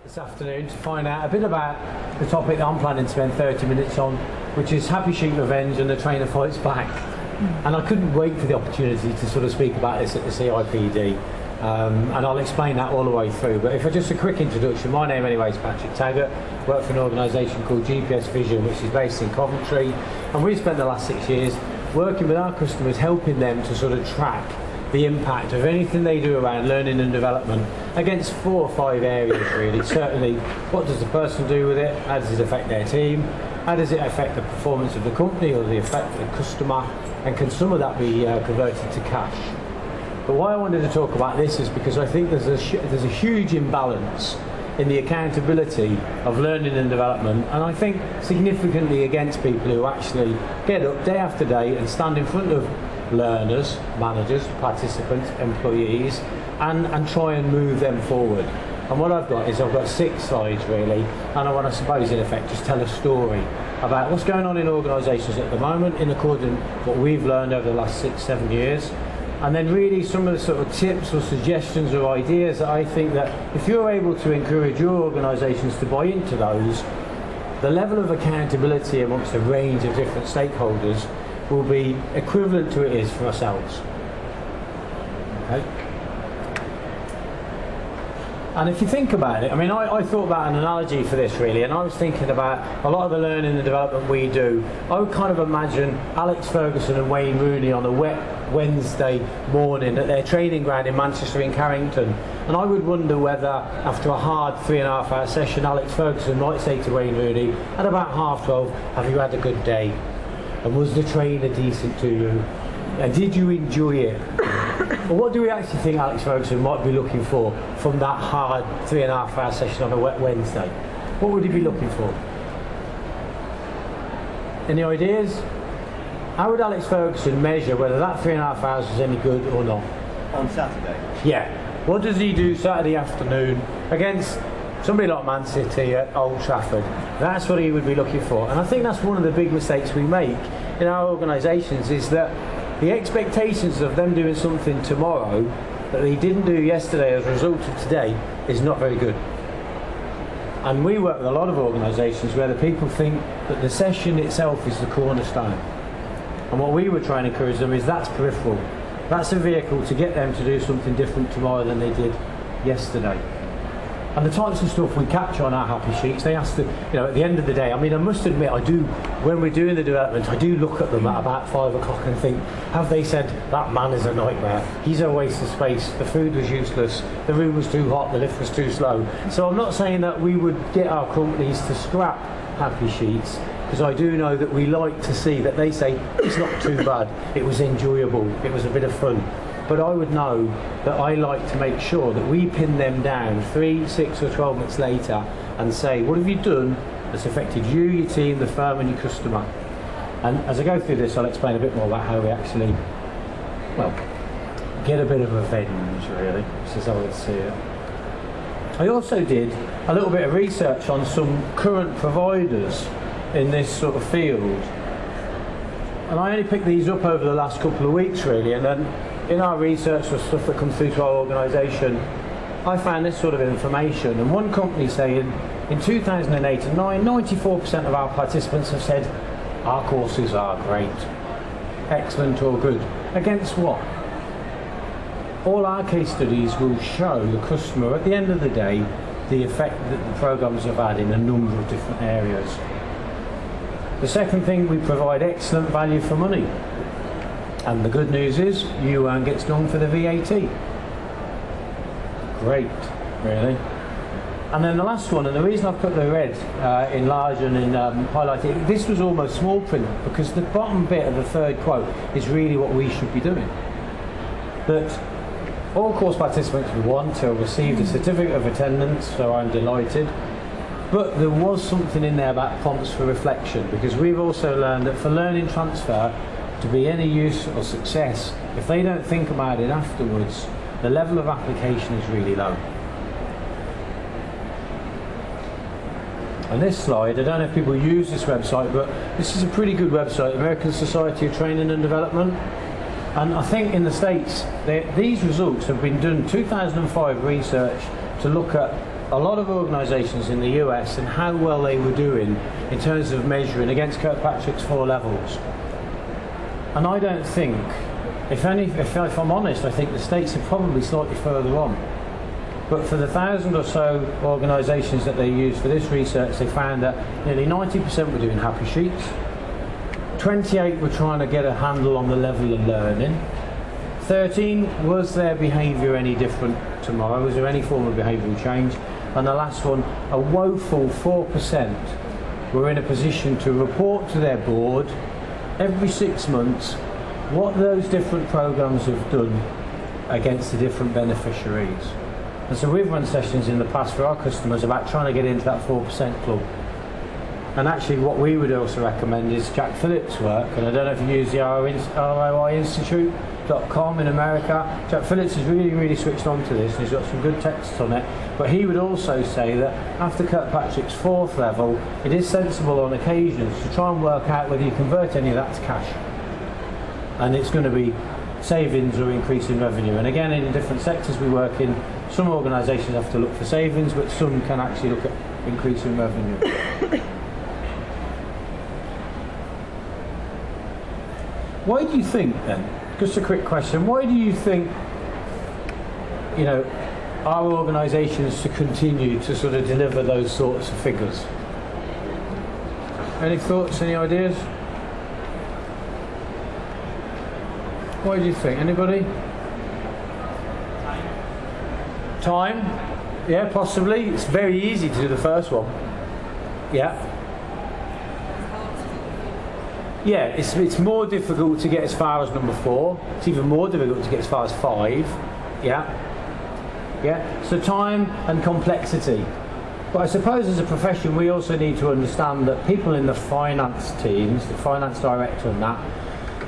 this afternoon to find out a bit about the topic that I'm planning to spend 30 minutes on, which is Happy Sheep Revenge and the Trainer Fights Back. And I couldn't wait for the opportunity to sort of speak about this at the CIPD, and I'll explain that all the way through. But if I just a quick introduction, my name anyway is Patrick Taggart, work for an organisation called GPSVision, which is based in Coventry, and we've spent the last 6 years working with our customers, helping them to sort of track the impact of anything they do around learning and development against 4 or 5 areas really. Certainly, what does the person do with it? How does it affect their team? How does it affect the performance of the company or the effect of the customer? And can some of that be converted to cash? But why I wanted to talk about this is because I think there's a huge imbalance in the accountability of learning and development, and I think significantly against people who actually get up day after day and stand in front of learners, managers, participants, employees, and try and move them forward. And what I've got is I've got 6 slides really, and I want to, suppose in effect, just tell a story about what's going on in organisations at the moment in accordance with what we've learned over the last 6-7 years, and then really some of the sort of tips or suggestions or ideas that I think that if you're able to encourage your organisations to buy into those, the level of accountability amongst a range of different stakeholders will be equivalent to it is for ourselves. Okay. And if you think about it, I mean, I thought about an analogy for this really, and I was thinking about a lot of the learning and development we do. I would kind of imagine Alex Ferguson and Wayne Rooney on a wet Wednesday morning at their training ground in Manchester in Carrington, and I would wonder whether after a hard 3.5-hour session Alex Ferguson might say to Wayne Rooney at about 12:30, have you had a good day? And was the trainer decent to you? And did you enjoy it? Well, what do we actually think Alex Ferguson might be looking for from that hard 3.5-hour session on a wet Wednesday? What would he be looking for? Any ideas? How would Alex Ferguson measure whether that 3.5 hours was any good or not? On Saturday? Yeah. What does he do Saturday afternoon against somebody like Man City at Old Trafford? That's what he would be looking for. And I think that's one of the big mistakes we make in our organisations, is that the expectations of them doing something tomorrow that they didn't do yesterday as a result of today is not very good. And we work with a lot of organisations where the people think that the session itself is the cornerstone. And what we would try and encourage them is that's peripheral. That's a vehicle to get them to do something different tomorrow than they did yesterday. And the types of stuff we capture on our happy sheets, they ask at the end of the day, I mean, I must admit, I do, when we're doing the development, I do look at them at about 5 o'clock and think, have they said, that man is a nightmare, he's a waste of space, the food was useless, the room was too hot, the lift was too slow. So I'm not saying that we would get our companies to scrap happy sheets, because I do know that we like to see that they say, it's not too bad, it was enjoyable, it was a bit of fun. But I would know that I like to make sure that we pin them down 3, 6 or 12 months later and say, what have you done that's affected you, your team, the firm and your customer? And as I go through this, I'll explain a bit more about how we actually, well, get a bit of revenge really, which is how I would see it. I also did a little bit of research on some current providers in this sort of field. And I only picked these up over the last couple of weeks really, and then in our research for stuff that comes through to our organisation, I found this sort of information. And one company saying in 2008 and 9, 94% of our participants have said our courses are great, excellent or good. Against what? All our case studies will show the customer at the end of the day the effect that the programmes have had in a number of different areas. The second thing, we provide excellent value for money. And the good news is, you won't get stung for the VAT. Great, really. And then the last one, and the reason I've put the red in large and in highlighted, this was almost small print, because the bottom bit of the third quote is really what we should be doing. That all course participants we want to have received a certificate of attendance, so I'm delighted. But there was something in there about prompts for reflection, because we've also learned that for learning transfer to be any use or success, if they don't think about it afterwards, the level of application is really low. And this slide, I don't know if people use this website, but this is a pretty good website, American Society of Training and Development. And I think in the States, these results have been done 2005 research to look at a lot of organisations in the US and how well they were doing in terms of measuring against Kirkpatrick's 4 levels. And I don't think, if I'm honest, I think the States are probably slightly further on. But for the 1,000 or so organisations that they used for this research, they found that nearly 90% were doing happy sheets, 28 were trying to get a handle on the level of learning, 13, was their behaviour any different tomorrow? Was there any form of behavioural change? And the last one, a woeful 4% were in a position to report to their board every 6 months what those different programmes have done against the different beneficiaries. And so we've run sessions in the past for our customers about trying to get into that 4% club. And actually what we would also recommend is Jack Phillips' work, and I don't know if you use the ROI Institute.com in America. Jack Phillips is really switched on to this, and he's got some good texts on it. But he would also say that after Kirkpatrick's 4th level, it is sensible on occasions to try and work out whether you convert any of that to cash. And it's going to be savings or increase in revenue. And again, in different sectors we work in, some organisations have to look for savings, but some can actually look at increasing revenue. Why do you think then, just a quick question, why do you think, our organisations to continue to sort of deliver those sorts of figures? Any thoughts, any ideas? Why do you think? Anybody? Time? Yeah, possibly. It's very easy to do the first one. Yeah. Yeah, it's more difficult to get as far as number 4. It's even more difficult to get as far as 5. Yeah. Yeah. So time and complexity. But I suppose as a profession we also need to understand that people in the finance teams, the finance director and that,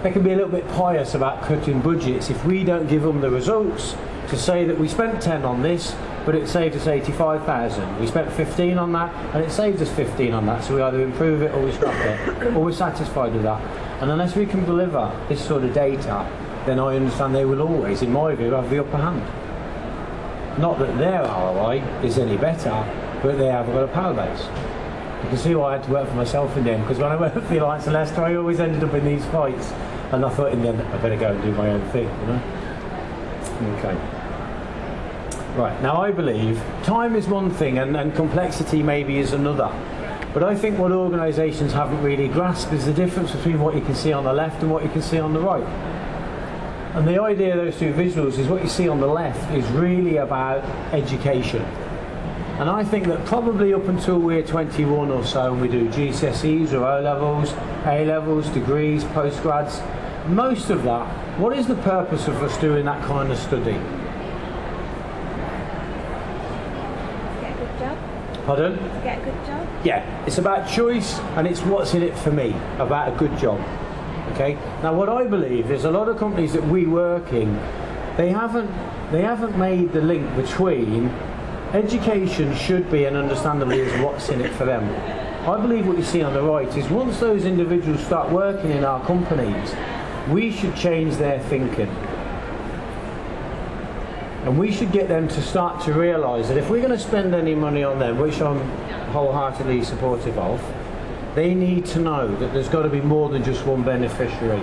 they can be a little bit pious about cutting budgets if we don't give them the results to say that we spent 10 on this, but it saved us 85,000. We spent 15 on that, and it saved us 15 on that. So we either improve it or we scrap it, or we're satisfied with that. And unless we can deliver this sort of data, then I understand they will always, in my view, have the upper hand. Not that their ROI is any better, but they have got a power base. You can see why I had to work for myself in the end, because when I worked for the Alliance of Leicester, I always ended up in these fights, and I thought in the end I better go and do my own thing, Okay. Right, now I believe time is one thing and complexity maybe is another. But I think what organisations haven't really grasped is the difference between what you can see on the left and what you can see on the right. And the idea of those two visuals is what you see on the left is really about education. And I think that probably up until we're 21 or so and we do GCSEs or O-levels, A-levels, degrees, postgrads, most of that, what is the purpose of us doing that kind of study? Pardon? To get a good job? Yeah, it's about choice and it's what's in it for me, about a good job. Okay. Now what I believe is a lot of companies that we work in, they haven't made the link between education should be and understandably is what's in it for them. I believe what you see on the right is once those individuals start working in our companies, we should change their thinking. And we should get them to start to realise that if we're going to spend any money on them, which I'm wholeheartedly supportive of, they need to know that there's got to be more than just one beneficiary.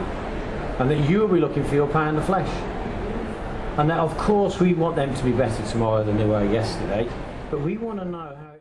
And that you will be looking for your pound of flesh. And that of course we want them to be better tomorrow than they were yesterday, but we want to know how